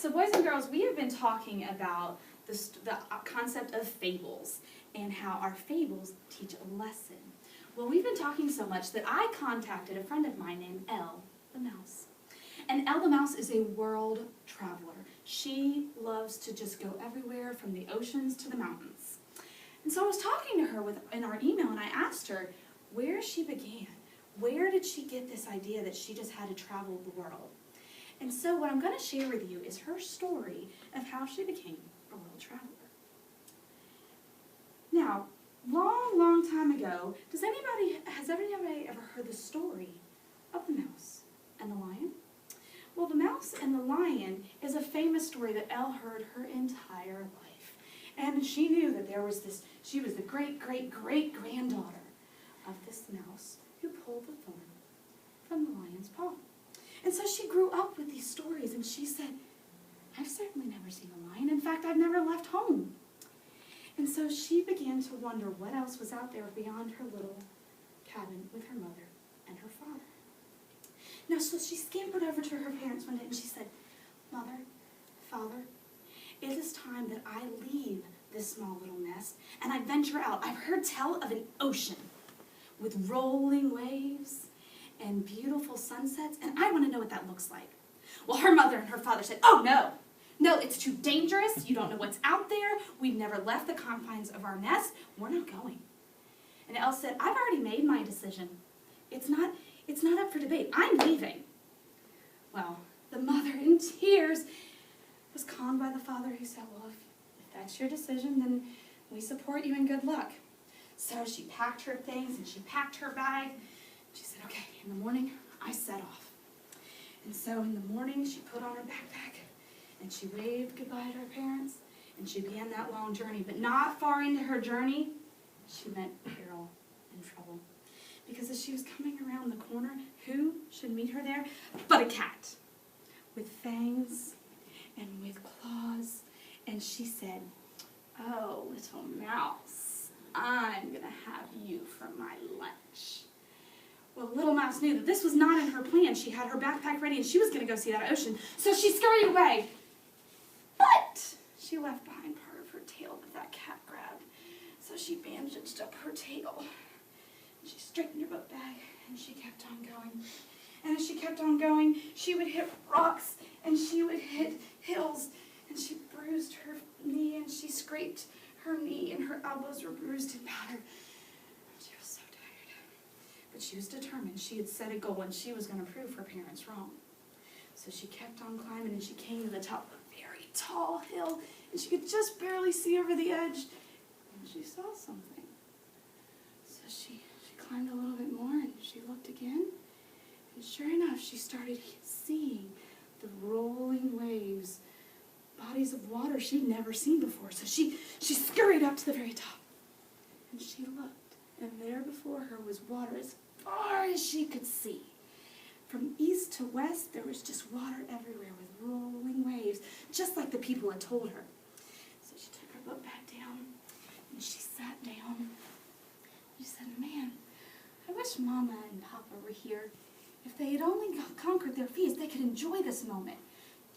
So boys and girls, we have been talking about the concept of fables and how our fables teach a lesson. Well, we've been talking so much that I contacted a friend of mine named Elle the Mouse. And Elle the Mouse is a world traveler. She loves to just go everywhere from the oceans to the mountains. And so I was talking to her in our email, and I asked her where she began. Where did she get this idea that she just had to travel the world? And so what I'm going to share with you is her story of how she became a world traveler. Now, long time ago, has anybody ever heard the story of the mouse and the lion? Well, the mouse and the lion is a famous story that Elle heard her entire life. And she knew that she was the great-great-great-granddaughter of this mouse who pulled the thorn from the lion's paw. And so she grew up with these stories, and she said, I've certainly never seen a lion. In fact, I've never left home. And so she began to wonder what else was out there beyond her little cabin with her mother and her father. Now, so she scampered over to her parents one day, and she said, Mother, Father, it is time that I leave this small little nest, and I venture out. I've heard tell of an ocean with rolling waves and beautiful sunsets, and I want to know what that looks like. Well, her mother and her father said, oh, no, it's too dangerous. You don't know what's out there. We've never left the confines of our nest. We're not going. And Elle said, I've already made my decision. It's not up for debate. I'm leaving. Well, the mother, in tears, was calmed by the father, who said, well, if that's your decision, then we support you and good luck. So she packed her things, and she packed her bag. She said, okay, in the morning, I set off. And so in the morning, she put on her backpack, and she waved goodbye to her parents, and she began that long journey. But not far into her journey, she met peril and trouble. Because as she was coming around the corner, who should meet her there but a cat with fangs and with claws. And she said, oh, little mouse, I'm going to have you for my lunch. Well, little mouse knew that this was not in her plan. She had her backpack ready, and she was going to go see that ocean. So she scurried away. But she left behind part of her tail that cat grabbed. So she bandaged up her tail. She straightened her book bag, and she kept on going. And as she kept on going, she would hit rocks, and she would hit hills, and she bruised her knee, and she scraped her knee, and her elbows were bruised and battered. She was so tired. But she was determined. She had set a goal, and she was going to prove her parents wrong. So she kept on climbing, and she came to the top of a very tall hill, and she could just barely see over the edge, and she saw something. So she climbed a little bit more, and she looked again, and sure enough, she started seeing the rolling waves, bodies of water she'd never seen before. So she scurried up to the very top, and she looked, and there before her was water as far as she could see. From east to west, there was just water everywhere with rolling waves, just like the people had told her. So she took her book back down, and she sat down. She said, man, I wish Mama and Papa were here. If they had only conquered their fears, they could enjoy this moment.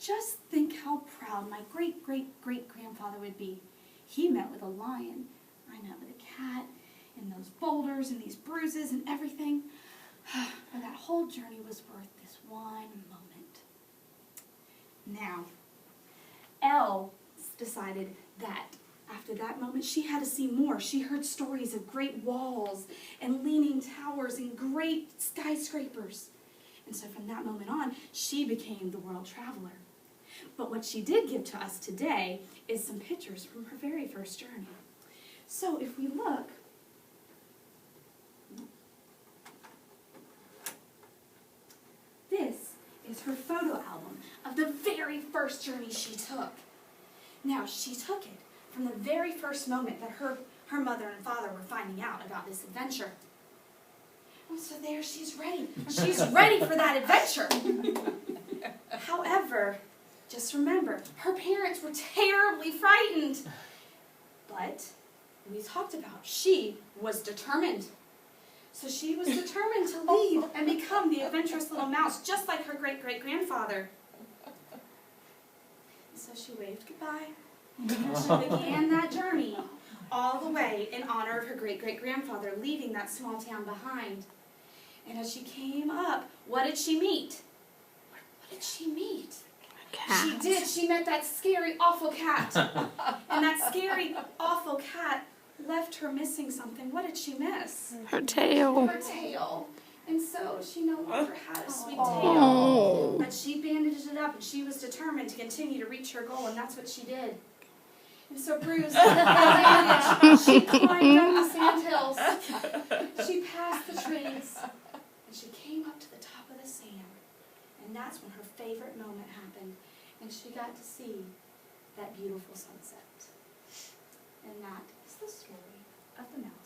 Just think how proud my great-great-great-grandfather would be. He met with a lion. I met with a cat, and those boulders and these bruises and everything. But that whole journey was worth this one moment. Now, Elle decided that after that moment, she had to see more. She heard stories of great walls and leaning towers and great skyscrapers. And so from that moment on, she became the world traveler. But what she did give to us today is some pictures from her very first journey. So if we look, this is her photo album of the very first journey she took. Now, she took it from the very first moment that her mother and father were finding out about this adventure. And so there she's ready. She's ready for that adventure. However, just remember, her parents were terribly frightened. But we talked about she was determined. So she was determined to leave and become the adventurous little mouse, just like her great-great-grandfather. so she waved goodbye. And she began that journey all the way in honor of her great-great-grandfather, leaving that small town behind. And as she came up, what did she meet? What did she meet? Cat. She did. She met that scary, awful cat. And that scary, awful cat left her missing something. What did she miss? Her tail. Her tail. And so she no longer had a sweet tail. Oh. But she bandaged it up, and she was determined to continue to reach her goal, and that's what she did. And so bruised, bandaged, she climbed up the sandhills. She passed the trees, and she came up to the top of the sand. And that's when her favorite moment happened, and she got to see that beautiful sunset. And that is the story of the mouse.